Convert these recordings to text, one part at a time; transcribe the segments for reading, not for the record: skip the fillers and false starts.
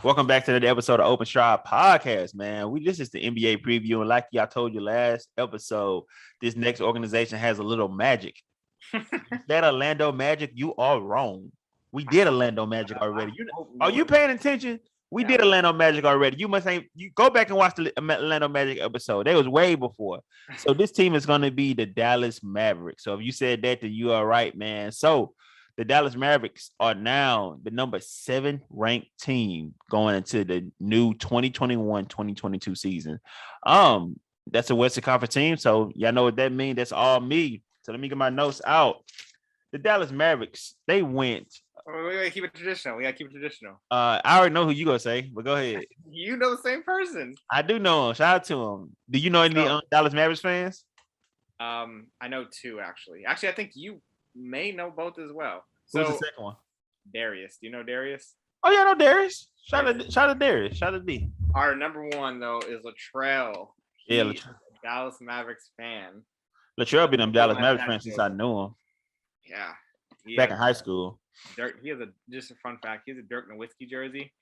Welcome back to another episode of Open Stride Podcast, man. This is the NBA preview, and like I told you last episode, this next organization has a little magic. That Orlando Magic, you are wrong. We did Orlando Magic already. Are you paying attention? We did Orlando Magic already. You must ain't. You go back and watch the Orlando Magic episode. That was way before. So this team is going to be the Dallas Mavericks. So if you said that, then you are right, man. So the Dallas Mavericks are now the number 7 ranked team going into the new 2021-2022 season. That's a Western Conference team, so y'all know what that means. That's all me. So let me get my notes out. The Dallas Mavericks, they went. We gotta keep it traditional. I already know who you gonna say, but go ahead. You know the same person. I do know him. Shout out to him. Do you know any Dallas Mavericks fans? I know 2 actually. Actually, I think you may know both as well. Who's the second one? Darius. Do you know Darius? Oh yeah, I know Darius. Shout out to Darius. Shout out to D. Our number 1 though is Latrell. Latrell. Dallas Mavericks fan. Latrell been a Dallas Mavericks fan since I knew him. Yeah. Back in high school. He has just a fun fact. He has a Dirk Nowitzki jersey,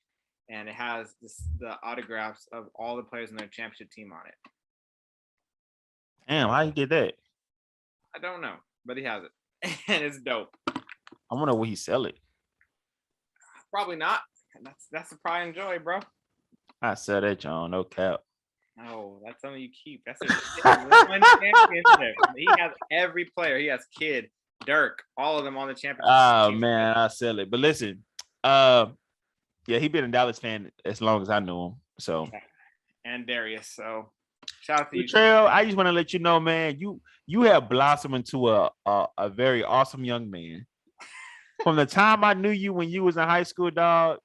and it has the autographs of all the players in their championship team on it. Damn, how you get that? I don't know, but he has it, and it's dope. I wonder where he sell it. Probably not. That's the pride and joy, bro. I sell that, John. No cap. No, that's something you keep. That's one championship. He has every player. He has Kid, Dirk, all of them on the championship. Oh man, I sell it. But listen, yeah, he been a Dallas fan as long as I knew him. So, and Darius. So, shout out to you, Trail. I just want to let you know, man. You have blossomed into a very awesome young man. From the time I knew you when you was in high school, dog,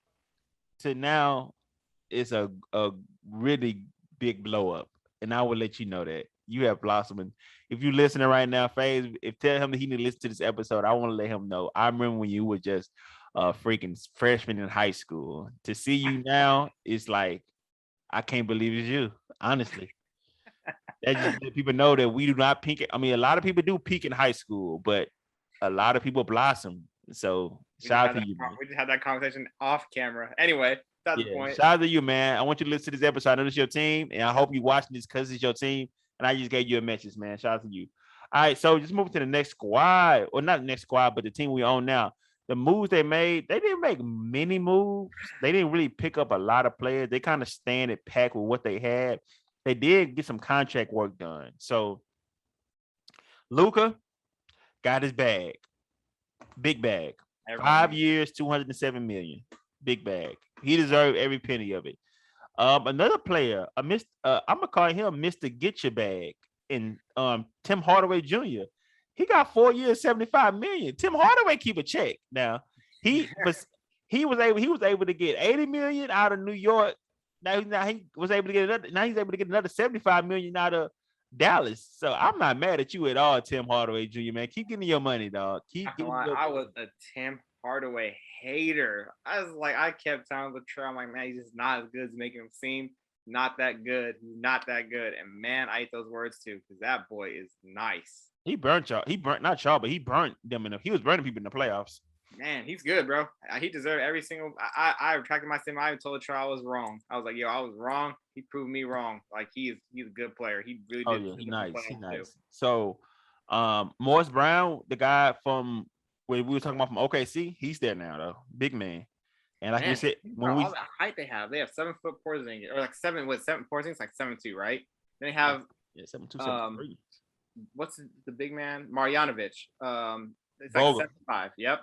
to now, it's a really big blow up. And I will let you know that you have blossomed. If you're listening right now, FaZe, tell him that he need to listen to this episode. I want to let him know. I remember when you were just a freaking freshman in high school. To see you now, it's like, I can't believe it's you, honestly. That just let people know that we do not peak. A lot of people do peak in high school, but a lot of people blossom. So shout out to you, man. We just had that conversation off camera. Anyway, that's the point. Shout out to you, man. I want you to listen to this episode. I know this is your team, and I hope you're watching this because it's your team. And I just gave you a message, man. Shout out to you. All right, so just moving to the next squad, or not the next squad, but the team we own now. The moves they made, they didn't make many moves. They didn't really pick up a lot of players. They kind of stand at pack with what they had. They did get some contract work done. So Luka got his bag. Big bag. 5 years, $207 million. Big bag. He deserved every penny of it. Another player, I'm gonna call him Mr. Get Your Bag, and Tim Hardaway Jr. He got 4 years, $75 million. Tim Hardaway keep a check. Now he was able to get $80 million out of New York. Now he was able to get another. Now he's able to get another $75 million out of Dallas. So I'm not mad at you at all, Tim Hardaway Jr., man. Keep getting your money, dog. I was a Tim Hardaway hater. I kept telling Latrell, I'm like, man, he's just not as good as making him seem. Not that good. Not that good. And man, I ate those words too, because that boy is nice. He burnt y'all. He burnt them he was burning people in the playoffs. Man, he's good, bro. He deserved every single. I retracted my statement. I even told Latrell I was wrong. I was like, yo, I was wrong. He proved me wrong. Like he's a good player. He really did. Oh yeah, he's nice. So, Morris Brown, the guy from when we were talking about from OKC, he's there now though, big man. And like you said, all that height they have 7 foot Porzingis, or like 7 Porzingis, like 7'2", right? Then they have 7'2", 7'3". What's the big man? Marjanovic. It's like 7'5". Yep.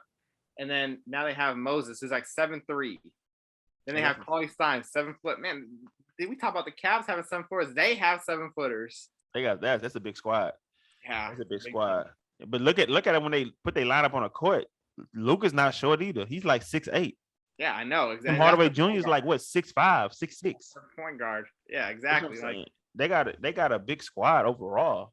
And then now they have Moses, who's like 7'3". Then they have Cauley Stein, 7 foot. Man, did we talk about the Cavs having 7 footers? They have 7 footers. They got that. That's a big squad. Yeah, that's a big squad. But look at it when they put their lineup on a court. Luka's not short either. He's like 6'8". Yeah, I know exactly. And Hardaway Jr. is like what 6'5", 6'6". Point guard. Yeah, exactly. Like they got a big squad overall.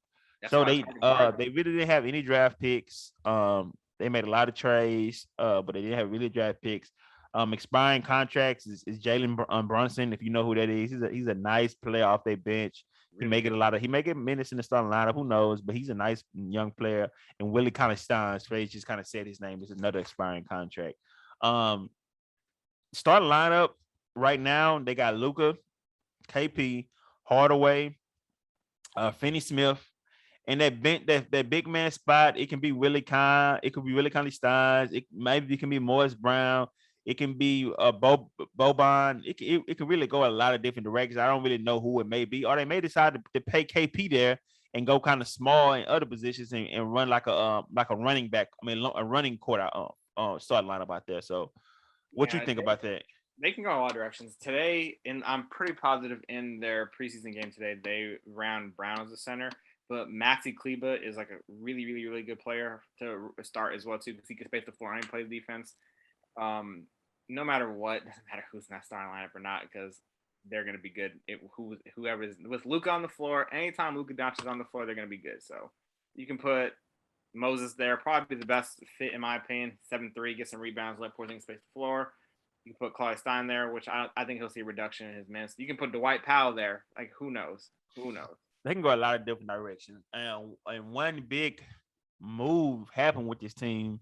So they really didn't have any draft picks. They made a lot of trades, but they didn't have really draft picks. Expiring contracts is Jalen Brunson. If you know who that is, he's a nice player off their bench. He make it minutes in the starting lineup. Who knows? But he's a nice young player. And Willie kind of Stein's face just kind of said his name is another expiring contract. Starting lineup, right now they got Luka, KP, Hardaway, Finney Smith, and that big man spot. It can be Willie Kine. It could be Willie Conley Steins. It can be Morris Brown. It can be Boban. It can really go a lot of different directions. I don't really know who it may be, or they may decide to pay KP there and go kind of small in other positions and run like a running back. I mean, a running quarter start lineup out there. So, what you Yeah, think about that? they can go a lot of directions today, and I'm pretty positive in their preseason game today they ran Brown as a center. But Maxi Kleba is like a really, really, really good player to start as well too, because he can space the floor and he plays defense. No matter what, doesn't matter who's in that starting lineup or not, because they're going to be good. Whoever is with Luka on the floor, anytime Luka Doncic is on the floor, they're going to be good. So you can put Moses there, probably the best fit in my opinion. 7'3", get some rebounds, let Porzingis space the floor. You can put Claude Stein there, which I think he'll see a reduction in his minutes. You can put Dwight Powell there. Like, who knows? Who knows? They can go a lot of different directions. And one big move happened with this team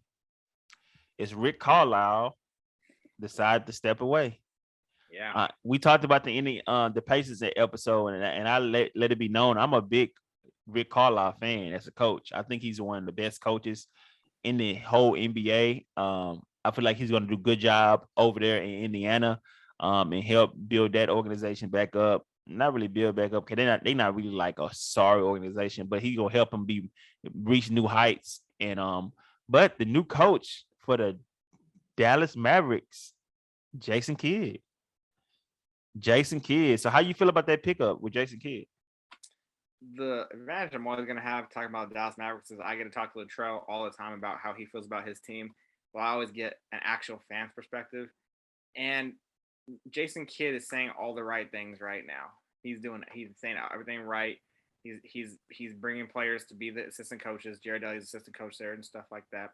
is Rick Carlisle decided to step away. Yeah. We talked about the Pacers episode, and I let it be known I'm a big Rick Carlisle fan as a coach. I think he's one of the best coaches in the whole NBA. I feel like he's going to do a good job over there in Indiana, and help build that organization back up. Not really build back up because they're not really like a sorry organization, but he's gonna help them reach new heights. And but the new coach for the Dallas Mavericks, Jason Kidd. Jason Kidd. So how you feel about that pickup with Jason Kidd? The advantage I'm always going to have talking about Dallas Mavericks is I get to talk to Latrell all the time about how he feels about his team. Well, I always get an actual fan's perspective. And Jason Kidd is saying all the right things right now. He's saying everything right. He's bringing players to be the assistant coaches. Jared Dudley's assistant coach there and stuff like that.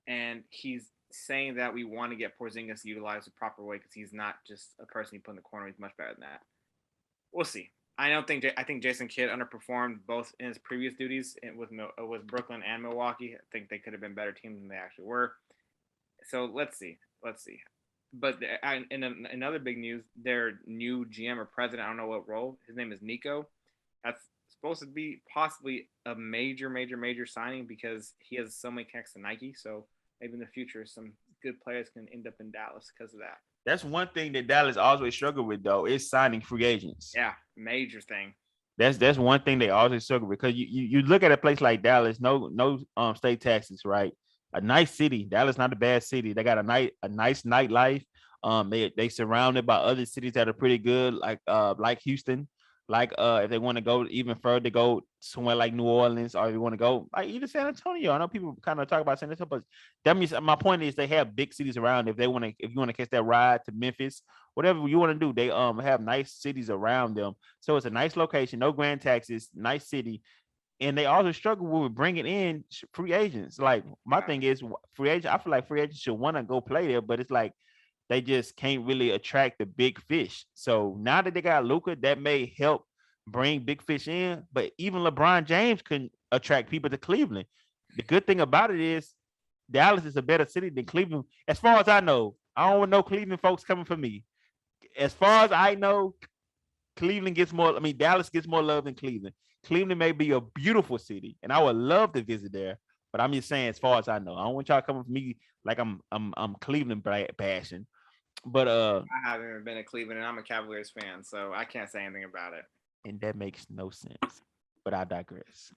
And he's saying that we want to get Porzingis utilized the proper way because he's not just a person you put in the corner. He's much better than that. We'll see. I think Jason Kidd underperformed both in his previous duties with Brooklyn and Milwaukee. I think they could have been better teams than they actually were. So let's see. But in another big news, their new GM or president, I don't know what role, his name is Nico. That's supposed to be possibly a major signing because he has so many connects to Nike. So maybe in the future, some good players can end up in Dallas because of that. That's one thing that Dallas always struggle with, though, is signing free agents. Yeah, major thing. That's one thing they always struggle with because you look at a place like Dallas, no state taxes, right? A nice city. Dallas not a bad city. They got a nice nightlife. They surrounded by other cities that are pretty good, like Houston. Like if they want to go even further, go somewhere like New Orleans, or if you want to go like even San Antonio. I know people kind of talk about San Antonio, but that means my point is they have big cities around. If you want to catch that ride to Memphis, whatever you want to do, they have nice cities around them. So it's a nice location, no grand taxes, nice city. And they also struggle with bringing in free agents. Like my thing is free agent. I feel like free agents should want to go play there, but it's like they just can't really attract the big fish. So now that they got Luka, that may help bring big fish in. But even LeBron James couldn't attract people to Cleveland. The good thing about it is Dallas is a better city than Cleveland. As far as I know, I don't know Cleveland folks coming for me. As far as I know, Dallas gets more love than Cleveland. Cleveland may be a beautiful city, and I would love to visit there. But I'm just saying, as far as I know, I don't want y'all coming for me like I'm Cleveland bashing. But I haven't even been to Cleveland, and I'm a Cavaliers fan, so I can't say anything about it. And that makes no sense. But I digress.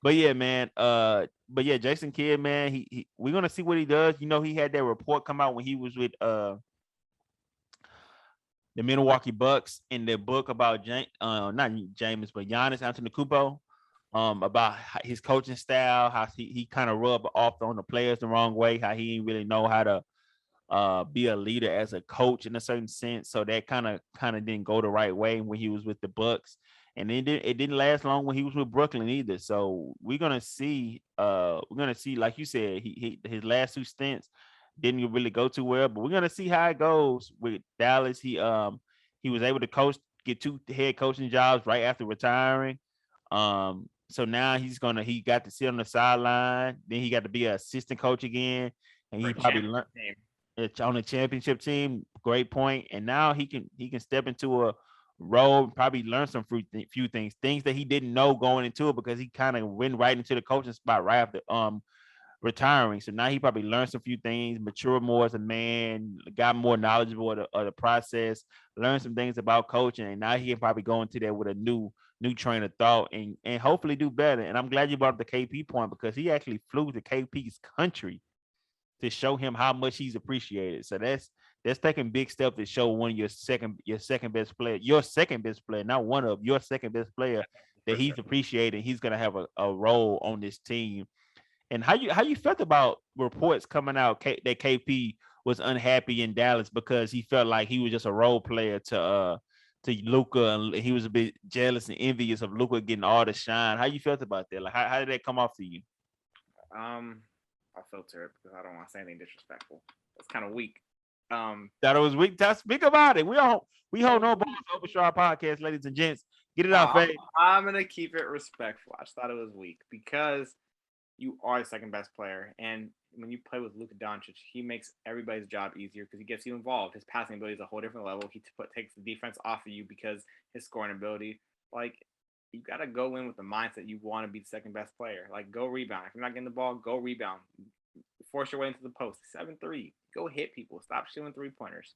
But yeah, man. Jason Kidd, man. We're gonna see what he does. You know, he had that report come out when he was with the Milwaukee Bucks in their book about not James, but Giannis Antetokounmpo. About his coaching style, how he kind of rubbed off on the players the wrong way, how he didn't really know how to be a leader as a coach in a certain sense. So that kind of didn't go the right way when he was with the Bucks, and it didn't last long when he was with Brooklyn either. So we're gonna see, like you said, his last two stints didn't really go too well, but we're gonna see how it goes with Dallas. He was able to get 2 head coaching jobs right after retiring. So now he got to sit on the sideline. Then he got to be an assistant coach again, and he probably learned. on a championship team. Great point. And now he can step into a role, probably learn some few things that he didn't know going into it because he kind of went right into the coaching spot right after retiring. So now he probably learned some few things, mature more as a man, got more knowledgeable of the process, learned some things about coaching, and now he can probably go into there with a new train of thought and hopefully do better. And I'm glad you brought up the KP point because he actually flew to KP's country to show him how much he's appreciated. So that's taking big steps to show one of your second best player, not one of your second best player that For he's sure. appreciated. He's gonna have a role on this team. And how you felt about reports coming out that KP was unhappy in Dallas because he felt like he was just a role player to Luka, and he was a bit jealous and envious of Luka getting all the shine. How you felt about that? Like how did that come off to you? I'll filter it because I don't want to say anything disrespectful. It's kind of weak. Um, That it was weak. Speak about it. We hold no balls over our podcast, ladies and gents. Get it out, I'm, Faye. I'm gonna keep it respectful. I just thought it was weak because you are the second best player, and when you play with Luka Doncic, he makes everybody's job easier because he gets you involved. His passing ability is a whole different level. He takes the defense off of you because his scoring ability. Like you gotta go in with the mindset you want to be the second best player. Like go rebound. If you're not getting the ball, go rebound. Force your way into the post. 7-3. Go hit people. Stop shooting 3-pointers.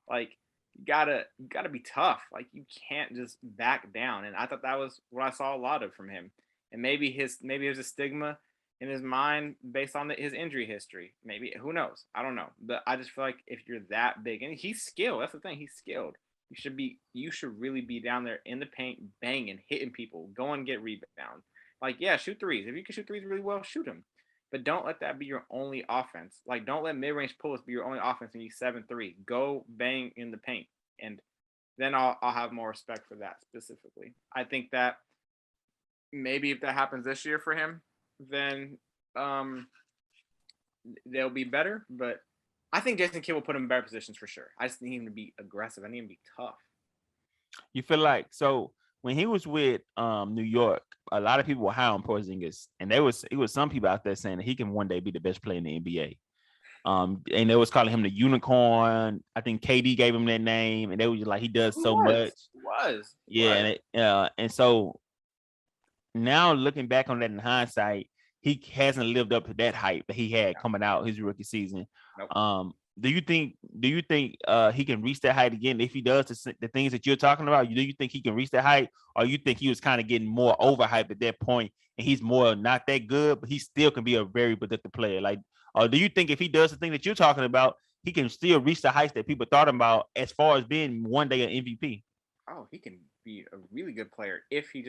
Like you gotta be tough. Like you can't just back down. And I thought that was what I saw a lot of from him. And maybe there's a stigma in his mind based on his injury history. Maybe who knows? I don't know. But I just feel like if you're that big and he's skilled, that's the thing. He's skilled. You should really be down there in the paint, banging, hitting people, go and get rebounds. Like yeah, shoot threes. If you can shoot threes really well, shoot them. But don't let that be your only offense. Like don't let mid-range pulls be your only offense and you 7-3. Go bang in the paint, and then I'll have more respect for that specifically. I think that maybe if that happens this year for him, then um they'll be better. But I think Jason Kidd will put him in better positions for sure. I just need him to be aggressive. I need him to be tough. You feel like so when he was with New York, a lot of people were high on Porzingis, and it was some people out there saying that he can one day be the best player in the NBA. And they was calling him the unicorn. I think KD gave him that name, and they was just like he does He so much. was. He was. He Yeah, was. and so now looking back on that in hindsight, he hasn't lived up to that hype that he had coming out his rookie season. Nope. Do you think he can reach that height again if he does the things that you're talking about? Do you think he can reach that height, or you think he was kind of getting more overhyped at that point and he's more not that good, but he still can be a very productive player? Like, or do you think if he does the thing that you're talking about, he can still reach the heights that people thought about as far as being one day an MVP? Oh, he can be a really good player if he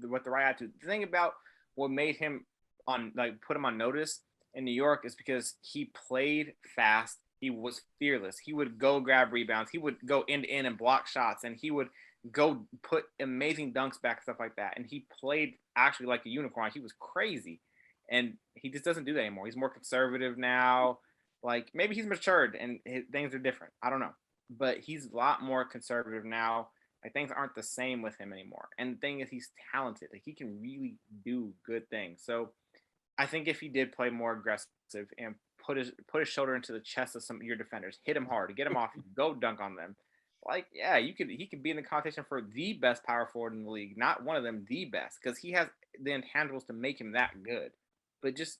with the right attitude. The thing about what made him on like put him on notice in New York is because he played fast. He was fearless. He would go grab rebounds. He would go end to end and block shots, and he would go put amazing dunks back, stuff like that. And he played actually like a unicorn. He was crazy, and he just doesn't do that anymore. He's more conservative now. Like maybe he's matured and things are different. I don't know, but he's a lot more conservative now. Like things aren't the same with him anymore. And the thing is, he's talented. Like he can really do good things. So I think if he did play more aggressive and put his shoulder into the chest of some of your defenders, hit him hard, get him off, go dunk on them. Like yeah, he could be in the competition for the best power forward in the league, not one of them, the best, because he has the intangibles to make him that good. But just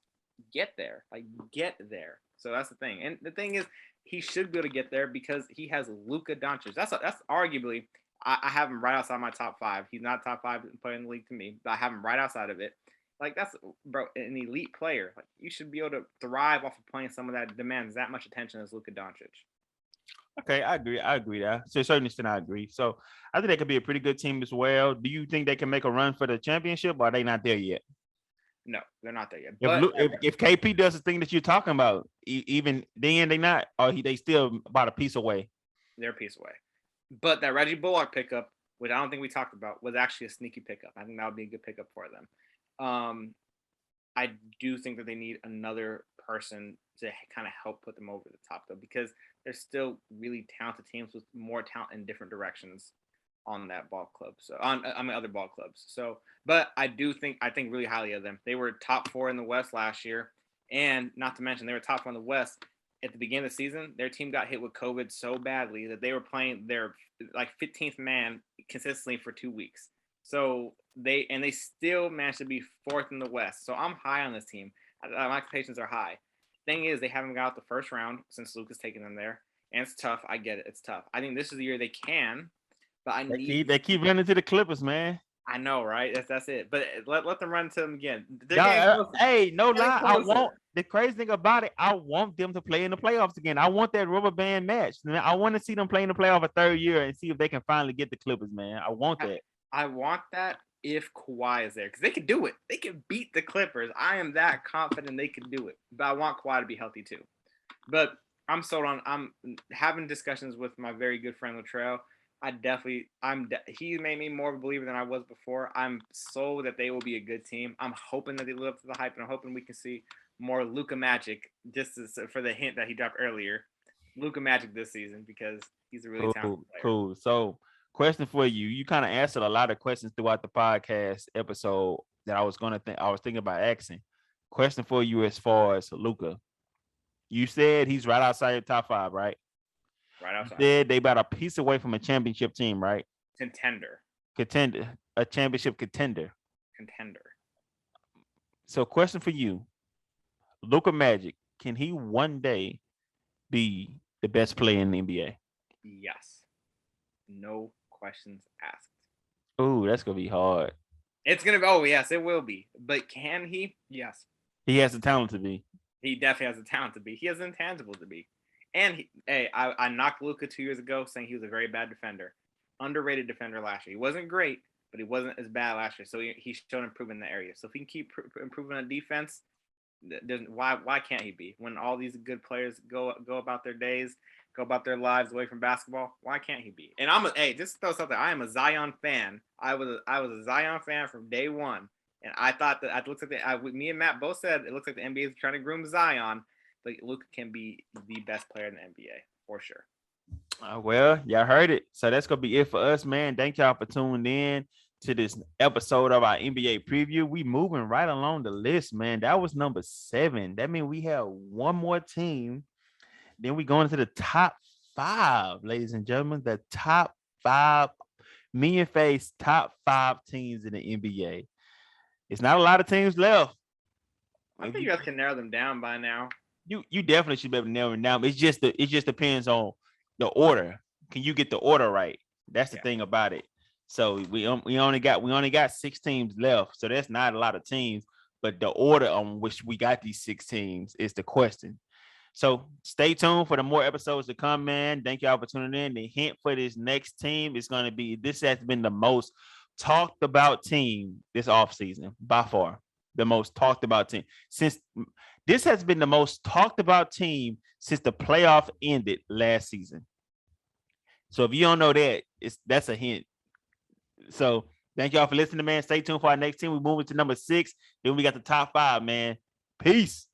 get there, like get there. So that's the thing. And the thing is, he should be able to get there because he has Luka Doncic. That's arguably I have him right outside my top five. He's not top five player in the league to me, but I have him right outside of it. Like that's bro, an elite player. Like you should be able to thrive off of playing someone that demands that much attention as Luka Doncic. Okay, I agree. I agree that. So, to a certain extent, I agree. So, I think they could be a pretty good team as well. Do you think they can make a run for the championship, or are they not there yet? No, they're not there yet. If But if KP does the thing that you're talking about, even then they not, or they still about a piece away. they're a piece away. But that Reggie Bullock pickup, which I don't think we talked about, was actually a sneaky pickup. I think that would be a good pickup for them. I do think that they need another person to kind of help put them over the top, though, because there's still really talented teams with more talent in different directions on that ball club. So on other ball clubs. So, but I think really highly of them. They were top four in the West last year, and not to mention they were top four in the West at the beginning of the season, their team got hit with COVID so badly that they were playing their like 15th man consistently for 2 weeks. So they still managed to be fourth in the West. So I'm high on this team. My expectations are high. Thing is, they haven't got out the first round since Luka's taken them there, and it's tough. I get it. It's tough. I think this is the year they can, but they keep running to the Clippers, man. I know, right? That's it. But let them run to them again. Hey, no lie. I want the crazy thing about it. I want them to play in the playoffs again. I want that rubber band match. Man. I want to see them play in the playoff a third year and see if they can finally get the Clippers, man. I want that. I want that if Kawhi is there because they can do it. They can beat the Clippers. I am that confident they can do it. But I want Kawhi to be healthy too. But I'm sold on. I'm having discussions with my very good friend Latrell. He made me more of a believer than I was before. I'm sold that they will be a good team. I'm hoping that they live up to the hype, and I'm hoping we can see more Luka magic, just for the hint that he dropped earlier. Luka magic this season because he's a really talented player. Cool. So, question for you. You kind of answered a lot of questions throughout the podcast episode that I was thinking about asking. Question for you as far as Luka. You said he's right outside your top 5, right? Right outside. They about a piece away from a championship team, right? Contender. A championship contender. So, question for you: Luka Magic, can he one day be the best player in the NBA? Yes. No questions asked. Oh, that's gonna be hard. It's gonna be. Oh yes, it will be. But can he? Yes. He has the talent to be. He definitely has the talent to be. He has the intangible to be. And I knocked Luka 2 years ago saying he was a very bad defender. Underrated defender last year. He wasn't great, but he wasn't as bad last year. So he showed improvement in the area. So if he can keep improving on defense, why can't he be? When all these good players go about their days, go about their lives away from basketball, why can't he be? And just to throw something, I am a Zion fan. I was a Zion fan from day one. And I thought that it looks like me and Matt both said it looks like the NBA is trying to groom Zion. But Luka can be the best player in the NBA for sure. Well, y'all heard it. So that's gonna be it for us, man. Thank y'all for tuning in to this episode of our NBA preview. We moving right along the list, man. That was number 7. That means we have one more team. Then we go into the top 5, ladies and gentlemen. The top 5, me and Face top 5 teams in the NBA. It's not a lot of teams left. I think you guys can narrow them down by now. You definitely should be able to narrow it down. It just depends on the order. Can you get the order right? That's the thing about it. So we only got 6 teams left. So that's not a lot of teams, but the order on which we got these 6 teams is the question. So stay tuned for the more episodes to come, man. Thank y'all for tuning in. The hint for this next team is going to be, this has been the most talked about team this offseason by far. The most talked about team since this has been the most talked about team since the playoff ended last season. So if you don't know that, that's a hint. So thank y'all for listening, man. Stay tuned for our next team. We're moving to number 6. Then we got the top 5, man. Peace.